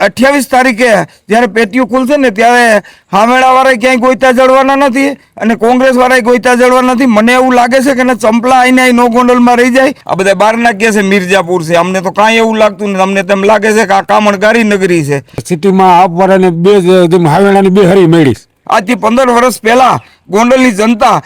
તારીખે જ્યારે પેટીયું ખુલશે ને ત્યારે હામેળાવાળા ક્યાંય ગોઈતા જડવાના નથી અને કોંગ્રેસવાળા ગોઈતા જડવાના નથી. મને એવું લાગે છે કે ને ચંપલા આઈને નો ગોંડલમાં રહી જાય. આ બધા બહારના કહે છે મિર્જાપુર છે, અમને તો કાંઈ એવું લાગતું નથી. અમને તેમ લાગે છે કે આ કામણગારી નગરી છે. સિટીમાં આપવાળાને બે હાવેણાની બે હરી મેળીશ. આજથી 15 વર્ષ પહેલા ગોંડલની જનતા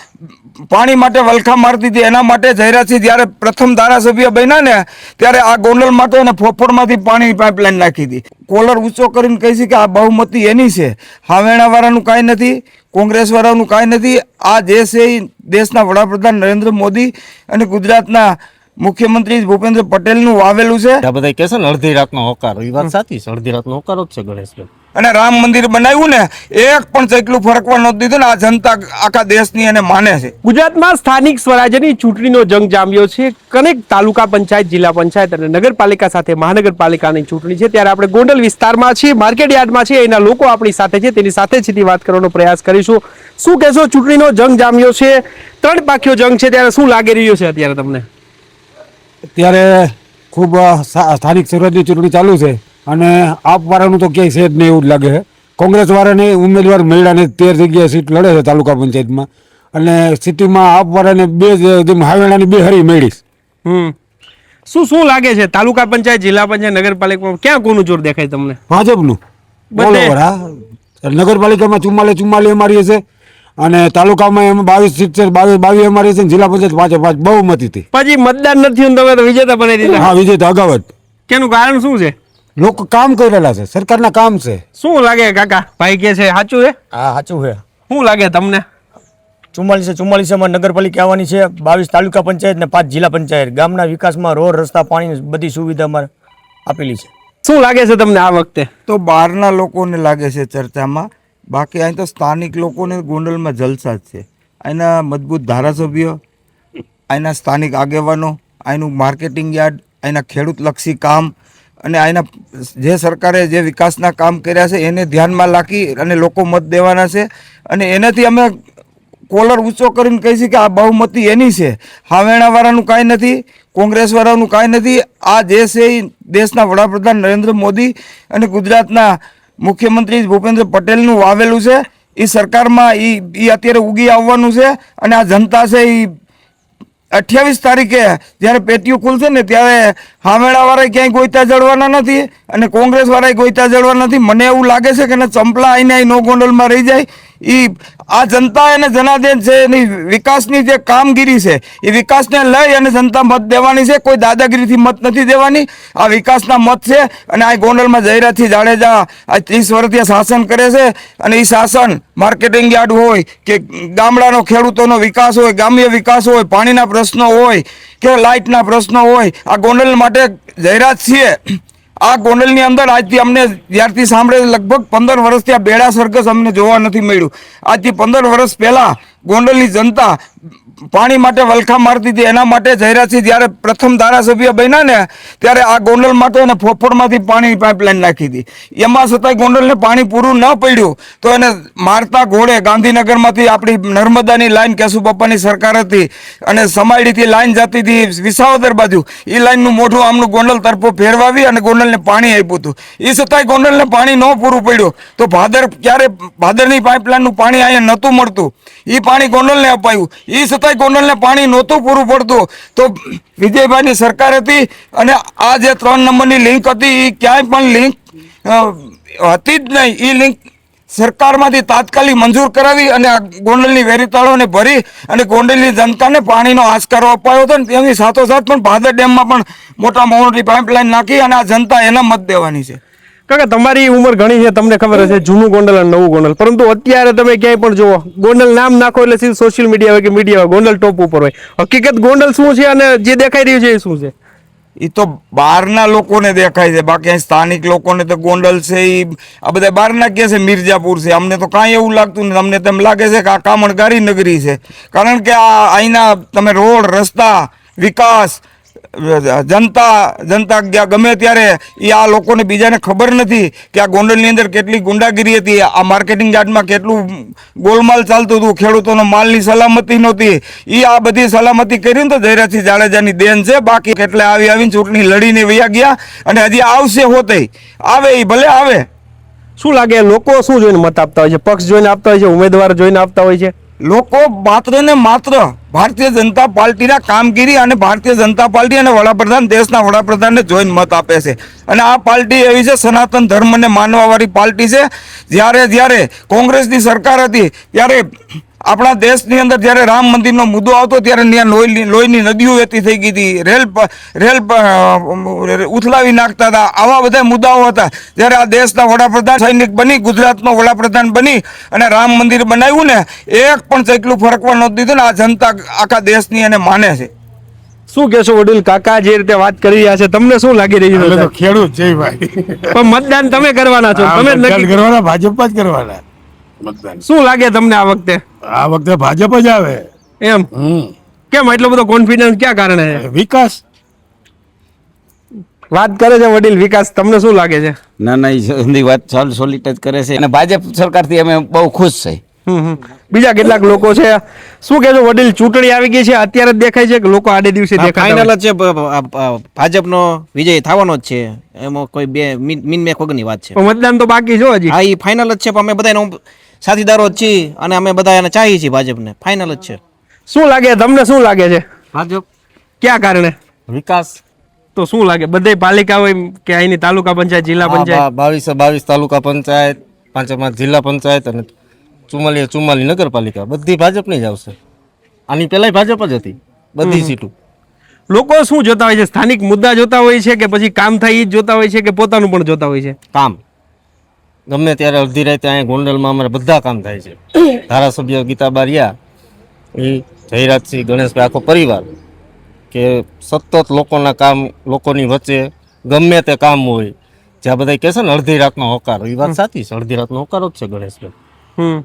પાણી માટે વલખા મારતી હતી. એના માટે જયરાજસિંહ જ્યારે પ્રથમ ધારાસભ્ય બન્યા ને ત્યારે આ ગોંડલ માટે અને ફોફોડમાંથી પાણીની પાઇપલાઇન નાખી હતી. કોલર ઊંચો કરીને કહી છે કે આ બહુમતી એની છે, હાવેણાવાળાનું કાંઈ નથી, કોંગ્રેસવાળાનું કાંઈ નથી. આ જે છે એ દેશના વડાપ્રધાન નરેન્દ્ર મોદી અને ગુજરાતના મુખ્યમંત્રી ભૂપેન્દ્ર પટેલનું વાવેલું છે. આ બધા કહે છે ને અડધી રાતનો હોકારો, એ વાત સાચી છે, અડધી રાતનો હોકારો જ છે ગણેશભાઈ. અને રામ મંદિર બનાવ્યું ને એક પણ ચકલું ફરકવા નહોતું દીધું ને આ જનતા આખા દેશની એને માને છે. ગુજરાતમાં સ્થાનિક સ્વરાજ્યની ચૂંટણીનો જંગ જામ્યો છે. કનેક તાલુકા પંચાયત, જિલ્લા પંચાયત અને નગરપાલિકા સાથે મહાનગરપાલિકાની ચૂંટણી છે. ત્યારે આપણે ગોંડલ વિસ્તારમાં છીએ, માર્કેટ યાર્ડમાં છીએ. એના લોકો આપણી સાથે છે, તેની સાથે સીધી વાત કરવાનો પ્રયાસ કરીશું. શું કહેશો, ચૂંટણીનો જંગ જામ્યો છે, 3 પાખ્યો જંગ છે, ત્યારે શું લાગી રહ્યું છે અત્યારે તમને? અત્યારે ખૂબ સ્થાનિક સ્વરાજની ચૂંટણી ચાલુ છે અને આપવાળાનું તો ક્યાંય છે જ નહીં એવું જ લાગે છે. કોંગ્રેસવાળાને ઉમેદવાર મહિલાને 13 જગ્યાએ સીટ લડે છે તાલુકા પંચાયતમાં અને સિટીમાં આપવાળાને હાવેણાની બે હરી મેળીશ. શું લાગે છે તાલુકા પંચાયત, જિલ્લા પંચાયત, નગરપાલિકામાં ક્યાં કોનું જોર દેખાય તમને? ભાજપનું બરોબર. હા, નગરપાલિકામાં 44 અમારી છે અને તાલુકામાં એમાં 22 સીટ છે, 22 અમારી છે, જિલ્લા પંચાયત 5 બહુમતીથી. પછી મતદાન નથી થયું, તમે તો વિજેતા બનાવી દીધા. હા, વિજેતા અગાઉ જ. કેનું કારણ શું છે? લોકો કામ કરેલા છે, સરકારના કામ છે. શું લાગે કાકા? ભાઈ કે છે સાચું છે? હા, સાચું છે. શું લાગે તમને? 44 માં નગરપાલિકા આવવાની છે, 22 તાલુકા પંચાયત ને 5 જિલ્લા પંચાયત. ગામના વિકાસમાં રોડ, રસ્તા, પાણી બધી સુવિધા અમારે આપેલી છે. શું લાગે છે તમને આ વખતે? તો બહારના લોકોને લાગે છે ચર્ચામાં, બાકી અહીં તો સ્થાનિક લોકોને ગોંડલમાં જલસા જ છે. અહીંના મજબૂત ધારાસભ્યો, અહીંના સ્થાનિક આગેવાનો, અહીંનું માર્કેટિંગ યાર્ડ, અહીંના ખેડૂતલક્ષી કામ અને અહીંના જે સરકારે જે વિકાસના કામ કર્યા છે એને ધ્યાનમાં રાખી અને લોકો મત દેવાના છે. અને એનાથી અમે કોલર ઊંચો કરીને કહી છે કે આ બહુમતી એની છે, હાવેણાવાળાનું કાંઈ નથી, કોંગ્રેસવાળાનું કાંઈ નથી. આ જે છે એ દેશના વડાપ્રધાન નરેન્દ્ર મોદી અને ગુજરાતના મુખ્યમંત્રી ભૂપેન્દ્ર પટેલનું વાવેલું છે. એ સરકારમાં એ અત્યારે ઉગી આવવાનું છે અને આ જનતા છે એ 28 તારીખે જ્યારે પેટીયું ખુલશે ને ત્યારે હામેળાવાળા ક્યાંય ગોઈતા જડવાના નથી અને કોંગ્રેસવાળા ગોઈતા જડવાના નથી. મને એવું લાગે છે કે ને ચંપલા આઈને નો ગોંડલમાં રહી જાય. આ જનતા અને જનાદેન છે એની વિકાસની જે કામગીરી છે એ વિકાસને લઈ અને જનતા મત દેવાની છે. કોઈ દાદાગીરીથી મત નથી દેવાની, આ વિકાસના મત છે. અને આ ગોંડલમાં જયરાજસિંહ જાડેજા આ 30 વર્ષથી શાસન કરે છે અને એ શાસન માર્કેટિંગ યાર્ડ હોય કે ગામડાનો ખેડૂતોનો વિકાસ હોય, ગ્રામ્ય વિકાસ હોય, પાણીના પ્રશ્નો હોય કે લાઇટના પ્રશ્નો હોય, આ ગોંડલ માટે જયરાજસિંહે આ ગોંડલની અંદર આજથી અમને જ્યારથી સાંભળે લગભગ 15 વર્ષથી આ બેડા સરઘસ અમને જોવા નથી મળ્યું. આજથી 15 વર્ષ પહેલા ગોંડલની જનતા પાણી માટે વલખા મારતી હતી. એના માટે જયરાજસિંહ જ્યારે પ્રથમ ધારાસભ્ય બન્યા ને ત્યારે આ ગોંડલ માટે અને ફોફોડમાંથી પાણીની પાઇપલાઇન નાખી હતી. એમાં છતાંય ગોંડલને પાણી પૂરું ન પડ્યું તો એને મારતા ઘોડે ગાંધીનગરમાંથી આપણી નર્મદાની લાઈન કેશુબાપાની સરકાર હતી અને સમાડીથી લાઈન જતી હતી વિસાવદર બાજુ, એ લાઈનનું મોઢું આમનું ગોંડલ તરફો ફેરવાવી અને ગોંડલને પાણી આપ્યું હતું. એ છતાંય ગોંડલને પાણી ન પૂરું પડ્યું તો ભાદરની પાઇપલાઇનનું પાણી અહીંયા નહોતું મળતું, એ પાણી ગોંડલને અપાયું. એ છતાંય ગોંડલને પાણી નહોતું પૂરું પડતું તો વિજયભાઈની સરકાર હતી અને આ જે 3 નંબરની લિંક હતી એ ક્યાંય પણ લિંક હતી જ નહીં. એ લિંક સરકારમાંથી તાત્કાલિક મંજૂર કરાવી અને આ ગોંડલની વેરીતાળોને ભરી અને ગોંડલની જનતાને પાણીનો આસ્કારો અપાયો હતો. ને તેની સાથોસાથ પણ ભાદર ડેમમાં પણ મોટામાં મોટી પાઇપલાઇન નાખી અને આ જનતા એના મત દેવાની છે. કાકા, તમારી ઉંમર ઘણી છે, તમને ખબર હશે જૂનું ગોંડલ અને નવું ગોંડલ, પરંતુ અત્યારે તમે ક્યાંય પણ જુઓ ગોંડલ નામ નાખો એટલે સીધું સોશિયલ મીડિયા હોય કે મીડિયા હોય, ગોંડલ ટોપ ઉપર હોય. હકીકત ગોંડલ શું છે અને જે દેખાઈ રહ્યું છે એ શું છે? એ તો બહારના લોકોને દેખાય છે, બાકી સ્થાનિક લોકોને તો ગોંડલ છે એ આ બધા બહારના કહે છે મિર્જાપુર છે. અમને તો કાંઈ એવું લાગતું નથી. અમને તેમ લાગે છે કે આ કામણગારી નગરી છે. કારણ કે આ અહીંના તમે રોડ, રસ્તા, વિકાસ જનતા ગમે ત્યારે એ આ લોકોને બીજાને ખબર નથી કે આ ગોંડલની અંદર કેટલી ગુંડાગીરી હતી, આ માર્કેટિંગ યાર્ડમાં કેટલું ગોલમાલ ચાલતું હતું, ખેડૂતોનો માલની સલામતી નહોતી. એ આ બધી સલામતી કરીને તો જયરાજસિંહ જાડેજાની દેન છે. બાકી કેટલે આવીને ચૂંટણી લડીને વયા ગયા અને હજી આવશે હોતે આવે એ ભલે આવે. શું લાગે લોકો શું જોઈને મત આપતા હોય છે? પક્ષ જોઈને આપતા હોય છે, ઉમેદવાર જોઈને આપતા હોય છે? લોકો માત્ર ને માત્ર ભારતીય જનતા પાર્ટીના કામગીરી અને ભારતીય જનતા પાર્ટી અને વડાપ્રધાન દેશના વડાપ્રધાનને જોઈને મત આપે છે. અને આ પાર્ટી એવી છે, સનાતન ધર્મને માનવાવાળી પાર્ટી છે. જ્યારે કોંગ્રેસની સરકાર હતી ત્યારે આપણા દેશની અંદર જ્યારે રામ મંદિરનો મુદ્દો આવતો ત્યારે ત્યાં લોહીની નદીઓ વહેતી થઈ ગઈ હતી, રેલ ઉથલાવી નાખતા હતા. આવા બધા મુદ્દાઓ હતા. જ્યારે આ દેશના વડાપ્રધાન સૈનિક બની, ગુજરાતનો વડાપ્રધાન બની અને રામ મંદિર બનાવ્યું ને, એક પણ ચકલું ફરકવા નહોતું દીધું ને. આ જનતા આખા દેશની એને માને છે. શું કહેશો વડીલ કાકા જે રીતે વાત કરી રહ્યા છે, તમને શું લાગી રહ્યું એટલે છે? તો ખેડૂત છે ભાઈ. પણ મતદાન તમે કરવાના છો, તમે જ મતદાન નક્કી. કરવાના, ભાજપ જ કરવાના મતદાન. શું લાગે તમને આ વખતે? આ વખતે ભાજપ જ આવે. એમ કેમ એટલો બધો કોન્ફિડન્સ ક્યાં કારણે છે? વિકાસ વાત કરે છે વડીલ વિકાસ, તમને શું લાગે છે? ના ના એ વાત સોલિડ જ કરે છે અને ભાજપ સરકારથી અમે બહુ ખુશ છે. બીજા કેટલાક લોકો છે, શું કહેશો વડીલ? ચૂંટણી આવી ગઈ છે, અત્યારે જ દેખાય છે કે લોકો આડે દિવસે દેખાય? ફાઇનલ જ છે, ભાજપનો વિજય થવાનો જ છે, એમાં કોઈ બે મીન મેં ખોગની વાત છે. મતદાન તો બાકી છે હજી. હા, એ ફાઇનલ જ છે, પણ અમે બધા સાથીદારો જ છીએ અને અમે બધા એને ચાહીએ છીએ ભાજપને. ફાઇનલ જ છે. શું લાગે તમને? શું લાગે છે? ભાજપ ક્યાં કારણે? વિકાસ તો શું લાગે બધે પાલિકા હોય કે અહીંની તાલુકા પંચાયત, જિલ્લા પંચાયત? 22 તાલુકા પંચાયત, 5 જિલ્લા પંચાયત અને 44 નગરપાલિકા બધી ભાજપની જ આવશે. આની પહેલાંય ભાજપ જ હતી બધી સીટો. લોકો શું જોતા હોય છે? સ્થાનિક મુદ્દા જોતા હોય છે કે પછી કામ થાય એ જ જોતા હોય છે કે પોતાનું પણ જોતા હોય છે? કામ ગમે ત્યારે અડધી રાતે અહીંયા ગોંડલમાં અમારે બધા કામ થાય છે. ધારાસભ્ય ગીતા બારિયા, એ જયરાજસિંહ, ગણેશભાઈ, આખો પરિવાર કે સતત લોકોના કામ, લોકોની વચ્ચે ગમે તે કામ હોય, જ્યાં બધા કહે છે ને અડધી રાતનો હોકારો, એ વાત સાચી છે. અડધી રાતનો હોકારો જ છે ગણેશભાઈ.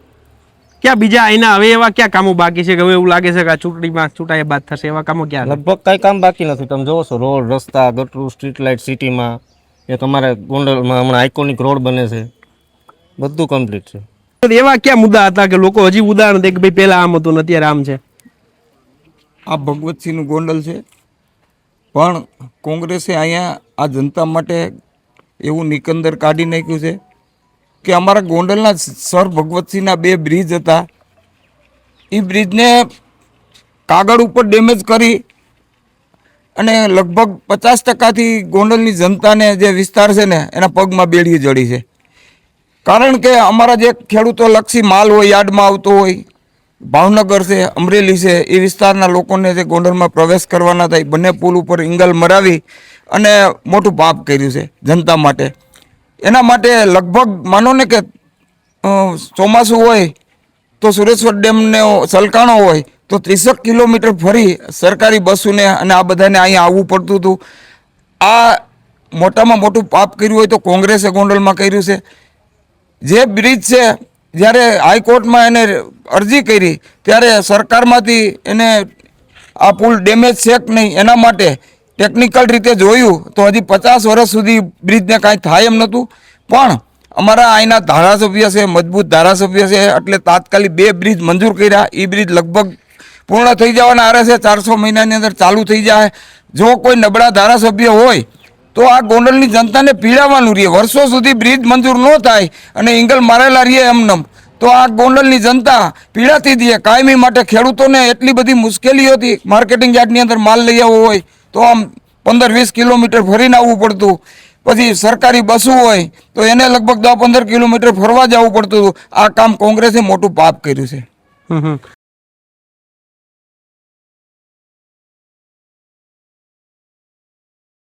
ક્યાં બીજા અહીંના હવે એવા ક્યાં કામો બાકી છે કે હવે એવું લાગે છે કે આ ચૂંટણીમાં ચૂંટાયા બાદ થશે એવા કામો ક્યાં? લગભગ કાંઈ કામ બાકી નથી. તમે જોવો છો રોડ, રસ્તા, ગટરું, સ્ટ્રીટ લાઇટ સિટીમાં. એ તમારે ગોંડલમાં હમણાં આઇકોનિક રોડ બને છે, બધું કમ્પ્લીટ છે. એવા ક્યાં મુદ્દા હતા કે લોકો હજી ઉદાહરણ દે કે ભાઈ પહેલા આમ હતું ને અત્યારે આમ છે? આ ભગવતસિંહનું ગોંડલ છે, પણ કોંગ્રેસે અહીંયા આ જનતા માટે એવું નિકંદર કાઢી નાખ્યું છે કે અમારા ગોંડલના સર ભગવતસિંહના 2 બ્રિજ હતા, એ બ્રિજને કાગળ ઉપર ડેમેજ કરી અને લગભગ 50%થી ગોંડલની જનતાને જે વિસ્તાર છે ને એના પગમાં બેડી જડી છે. કારણ કે અમારા જે ખેડૂતો લક્ષી માલ હોય, યાર્ડમાં આવતો હોય, ભાવનગર છે, અમરેલી છે, એ વિસ્તારના લોકોને જે ગોંડલમાં પ્રવેશ કરવાના થાય, બંને પુલ ઉપર ઇંગલ મરાવી અને મોટું પાપ કર્યું છે જનતા માટે. એના માટે લગભગ માનો ને કે ચોમાસું હોય તો સુરેશ્વર ડેમને સલકાણો હોય તો 30 કિલોમીટર ફરી સરકારી બસોને અને આ બધાને અહીંયા આવવું પડતું હતું. આ મોટામાં મોટું પાપ કર્યું હોય તો કોંગ્રેસે ગોંડલમાં કર્યું છે. જે બ્રિજ છે, જ્યારે હાઈકોર્ટમાં એને અરજી કરી ત્યારે સરકારમાંથી એને આ પુલ ડેમેજ છે કે નહીં એના માટે ટેકનિકલ રીતે જોયું તો હજી 50 વર્ષ સુધી બ્રિજને કાંઈ થાય એમ નહોતું. પણ અમારા અહીંના ધારાસભ્ય છે, મજબૂત ધારાસભ્ય છે, એટલે તાત્કાલિક 2 બ્રિજ મંજૂર કર્યા. એ બ્રિજ લગભગ પૂર્ણ થઈ જવાના આરે છે, 400 મહિનાની અંદર ચાલુ થઈ જાય. જો કોઈ નબળા ધારાસભ્ય હોય તો આ ગોંડલની જનતાને પીડાવાનું રહે. વર્ષો સુધી બ્રિજ મંજૂર ન થાય અને ઇંગલ મારેલા રહે એમનેમ તો આ ગોંડલની જનતા પીડાતી દે. કાયમી માટે ખેડૂતોને એટલી બધી મુશ્કેલીઓ હતી. માર્કેટિંગ યાર્ડની અંદર માલ લઈ આવવો હોય તો આમ 15-20 કિલોમીટર ફરીને આવવું પડતું. પછી સરકારી બસો હોય તો એને લગભગ 10-15 કિલોમીટર ફરવા જવું પડતું હતું. આ કામ કોંગ્રેસે મોટું પાપ કર્યું છે.